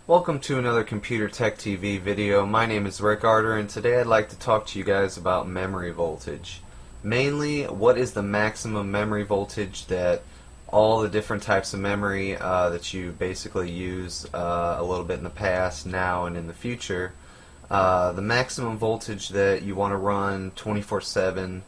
Welcome to another Computer Tech TV video. My name is Rick Arter, and today I'd like to talk to you guys about memory voltage. Mainly, what is the maximum memory voltage that all the different types of memory that you basically use a little bit in the past, now, and in the future, the maximum voltage that you want to run 24/7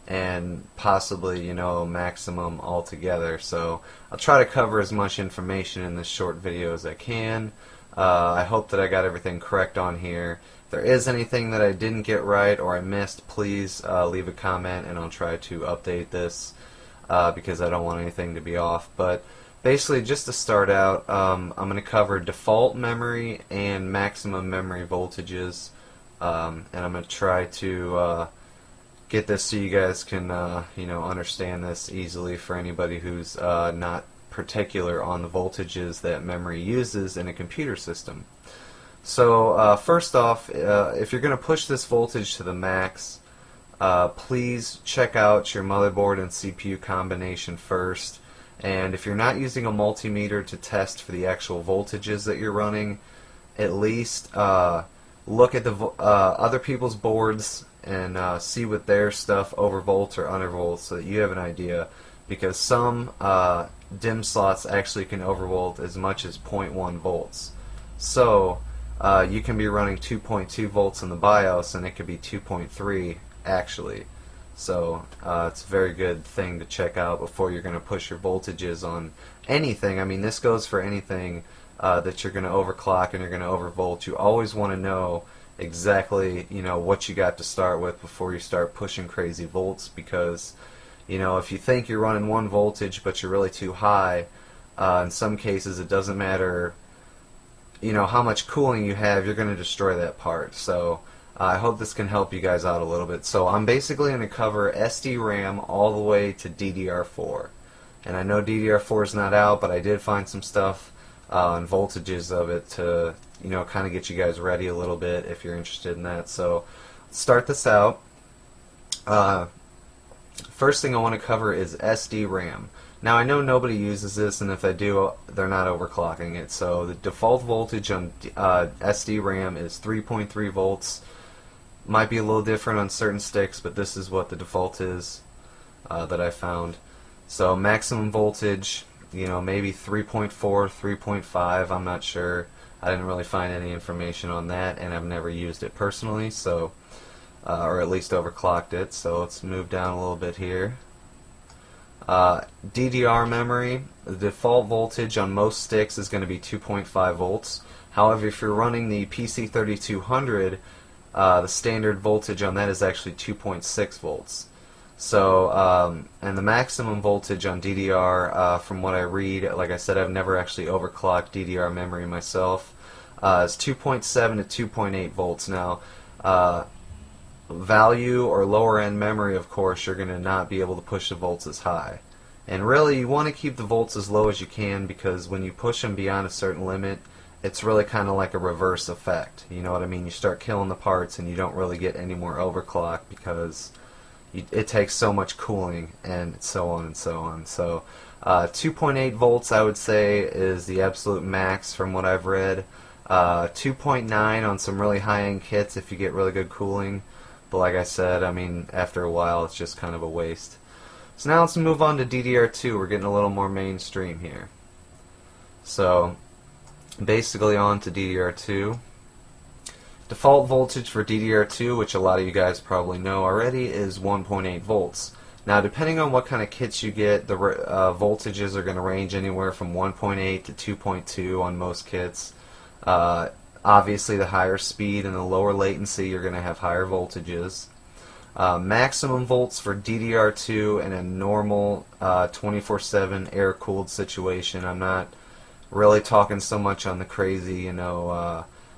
and possibly, maximum altogether. So I'll try to cover as much information in this short video as I can. I hope that I got everything correct on here. If there is anything that I didn't get right or I missed, please leave a comment and I'll try to update this because I don't want anything to be off. But basically, just to start out, I'm going to cover default memory and maximum memory voltages, and I'm going to try to get this so you guys can understand this easily for anybody who's not particular on the voltages that memory uses in a computer system. So first off, if you're going to push this voltage to the max, please check out your motherboard and CPU combination first. And if you're not using a multimeter to test for the actual voltages that you're running, at least look at the other people's boards and see what their stuff overvolts or undervolts so that you have an idea, because some DIMM slots actually can overvolt as much as 0.1 volts. So you can be running 2.2 volts in the BIOS and it could be 2.3 actually. So it's a very good thing to check out before you're going to push your voltages on anything. I mean, this goes for anything that you're going to overclock and you're going to overvolt. You always want to know exactly what you got to start with before you start pushing crazy volts, because if you think you're running one voltage but you're really too high, in some cases it doesn't matter how much cooling you have, you're going to destroy that part. So I hope this can help you guys out a little bit. So I'm basically going to cover SDRAM all the way to DDR4, and I know DDR4 is not out, but I did find some stuff on voltages of it to kind of get you guys ready a little bit if you're interested in that. So let's start this out. First thing I want to cover is SDRAM. Now, I know nobody uses this, and if they do, they're not overclocking it. So the default voltage on SDRAM is 3.3 volts. Might be a little different on certain sticks, but this is what the default is that I found. So maximum voltage, maybe 3.4, 3.5, I'm not sure. I didn't really find any information on that, and I've never used it personally, so or at least overclocked it. So let's move down a little bit here. DDR memory, the default voltage on most sticks is going to be 2.5 volts. However, if you're running the PC3200, the standard voltage on that is actually 2.6 volts. So, and the maximum voltage on DDR, from what I read, like I said, I've never actually overclocked DDR memory myself, is 2.7 to 2.8 volts. Now, value or lower end memory, of course, you're going to not be able to push the volts as high. And really, you want to keep the volts as low as you can, because when you push them beyond a certain limit, it's really kind of like a reverse effect. You know what I mean? You start killing the parts and you don't really get any more overclock because it takes so much cooling and so on and so on. So 2.8 volts, I would say, is the absolute max from what I've read. 2.9 on some really high-end kits if you get really good cooling. But like I said, I mean, after a while it's just kind of a waste. So now let's move on to DDR2. We're getting a little more mainstream here. So basically on to DDR2. Default voltage for DDR2, which a lot of you guys probably know already, is 1.8 volts. Now, depending on what kind of kits you get, the voltages are going to range anywhere from 1.8 to 2.2 on most kits. Obviously, the higher speed and the lower latency, you're going to have higher voltages. Maximum volts for DDR2 in a normal 24/7 air-cooled situation. I'm not really talking so much on the crazy,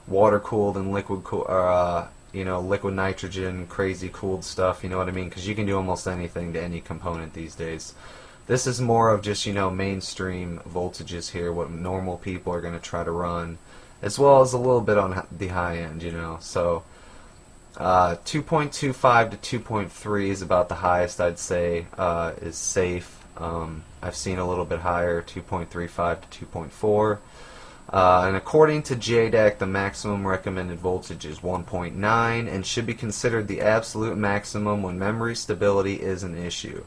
water-cooled and liquid nitrogen, crazy cooled stuff, you know what I mean? Because you can do almost anything to any component these days. This is more of just, mainstream voltages here, what normal people are going to try to run, as well as a little bit on the high end, So 2.25 to 2.3 is about the highest I'd say is safe. I've seen a little bit higher, 2.35 to 2.4. And according to JDAC, the maximum recommended voltage is 1.9 and should be considered the absolute maximum when memory stability is an issue,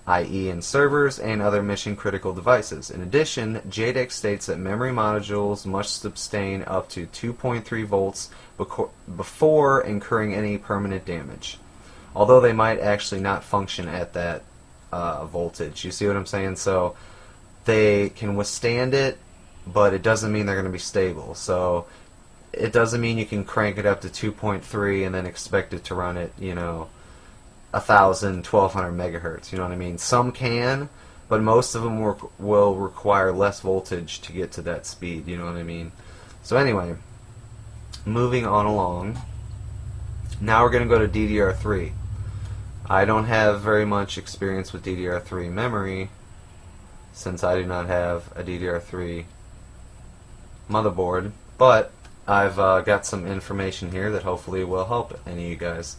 i.e. in servers and other mission-critical devices. In addition, JDAC states that memory modules must sustain up to 2.3 volts before incurring any permanent damage, although they might actually not function at that voltage. You see what I'm saying? So they can withstand it, but it doesn't mean they're going to be stable. So it doesn't mean you can crank it up to 2.3 and then expect it to run at, 1,000, 1,200 megahertz. You know what I mean? Some can, but most of them will require less voltage to get to that speed. You know what I mean? So anyway, moving on along. Now we're going to go to DDR3. I don't have very much experience with DDR3 memory, since I do not have a DDR3 motherboard, but I've got some information here that hopefully will help any of you guys.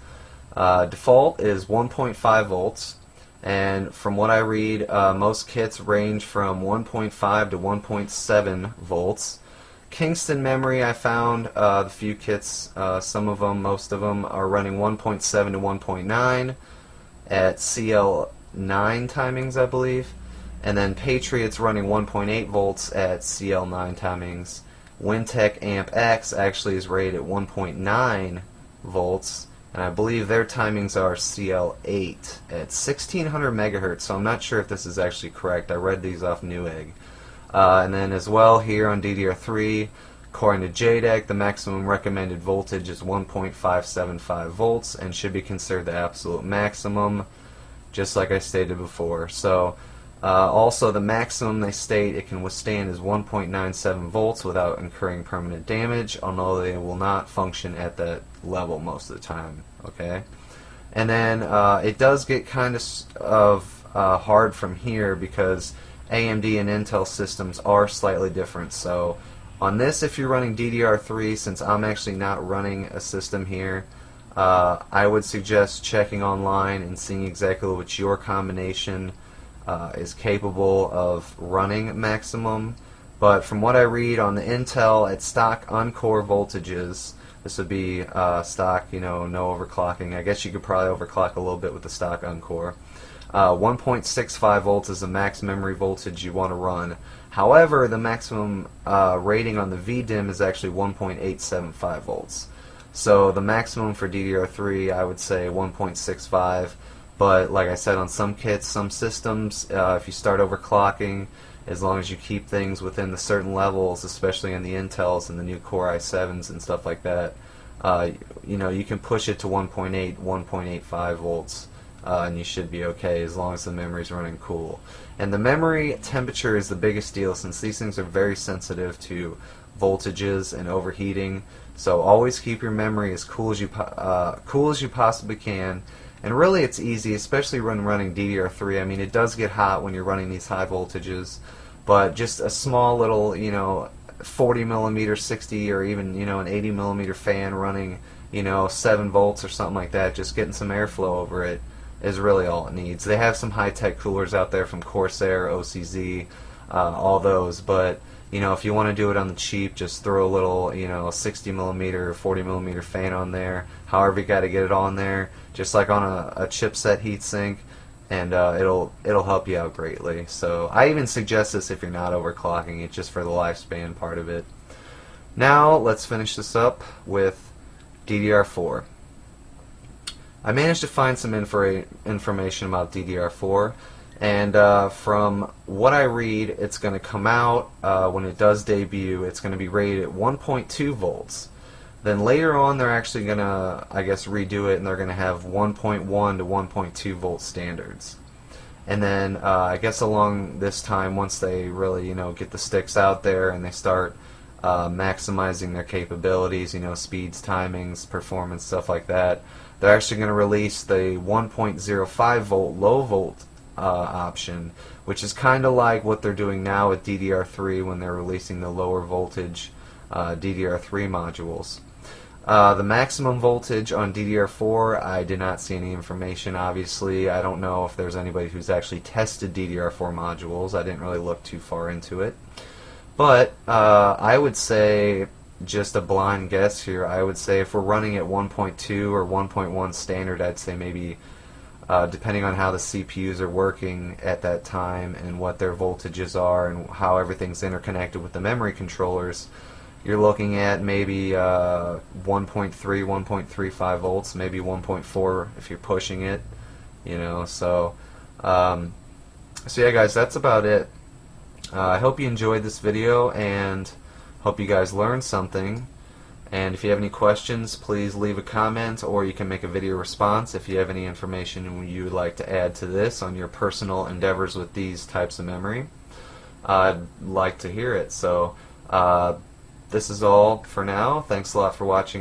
Default is 1.5 volts, and from what I read, most kits range from 1.5 to 1.7 volts. Kingston memory, I found the few kits, some of them, most of them, are running 1.7 to 1.9 at CL9 timings, I believe. And then Patriot's running 1.8 volts at CL9 timings. Wintec Amp X actually is rated at 1.9 volts, and I believe their timings are CL8 at 1600 megahertz, so I'm not sure if this is actually correct. I read these off Newegg. And then as well here on DDR3, according to JDAC, the maximum recommended voltage is 1.575 volts and should be considered the absolute maximum, just like I stated before. So also the maximum they state it can withstand is 1.97 volts without incurring permanent damage, although they will not function at that level most of the time. Okay, and then it does get kind of hard from here because AMD and Intel systems are slightly different. So on this, if you're running DDR3, since I'm actually not running a system here, I would suggest checking online and seeing exactly what your combination is capable of running maximum. But from what I read on the Intel, at stock on-core voltages, this would be stock, no overclocking. I guess you could probably overclock a little bit with the stock on-core. 1.65 volts is the max memory voltage you want to run. However, the maximum rating on the VDIMM is actually 1.875 volts. So the maximum for DDR3, I would say 1.65. But like I said, on some kits, some systems, if you start overclocking, as long as you keep things within the certain levels, especially in the Intels and the new Core i7s and stuff like that, you can push it to 1.8, 1.85 volts, and you should be okay as long as the memory's running cool. And the memory temperature is the biggest deal, since these things are very sensitive to voltages and overheating. So always keep your memory as cool as you possibly can. And really it's easy, especially when running DDR3. I mean, it does get hot when you're running these high voltages, but just a small little, 40 millimeter, 60, or even, an 80 millimeter fan running, 7 volts or something like that, just getting some airflow over it is really all it needs. They have some high-tech coolers out there from Corsair, OCZ, all those, but if you want to do it on the cheap, just throw a little, 60 millimeter, 40 millimeter fan on there, however you got to get it on there, just like on a chipset heatsink, and it'll help you out greatly. So I even suggest this if you're not overclocking it, just for the lifespan part of it. Now let's finish this up with DDR4. I managed to find some information about DDR4. And from what I read, it's going to come out, when it does debut, it's going to be rated at 1.2 volts. Then later on, they're actually going to, I guess, redo it, and they're going to have 1.1 to 1.2 volt standards. And then, I guess along this time, once they really, get the sticks out there and they start maximizing their capabilities, speeds, timings, performance, stuff like that, they're actually going to release the 1.05 volt low volt option, which is kind of like what they're doing now with DDR3 when they're releasing the lower voltage DDR3 modules. The maximum voltage on DDR4, I did not see any information, obviously. I don't know if there's anybody who's actually tested DDR4 modules. I didn't really look too far into it. But I would say, just a blind guess here, I would say if we're running at 1.2 or 1.1 standard, I'd say maybe, depending on how the CPUs are working at that time and what their voltages are and how everything's interconnected with the memory controllers, you're looking at maybe 1.3, 1.35 volts, maybe 1.4 if you're pushing it, you know. So yeah, guys, that's about it. I hope you enjoyed this video and hope you guys learned something. And if you have any questions, please leave a comment, or you can make a video response if you have any information you would like to add to this on your personal endeavors with these types of memory. I'd like to hear it. So this is all for now. Thanks a lot for watching, guys.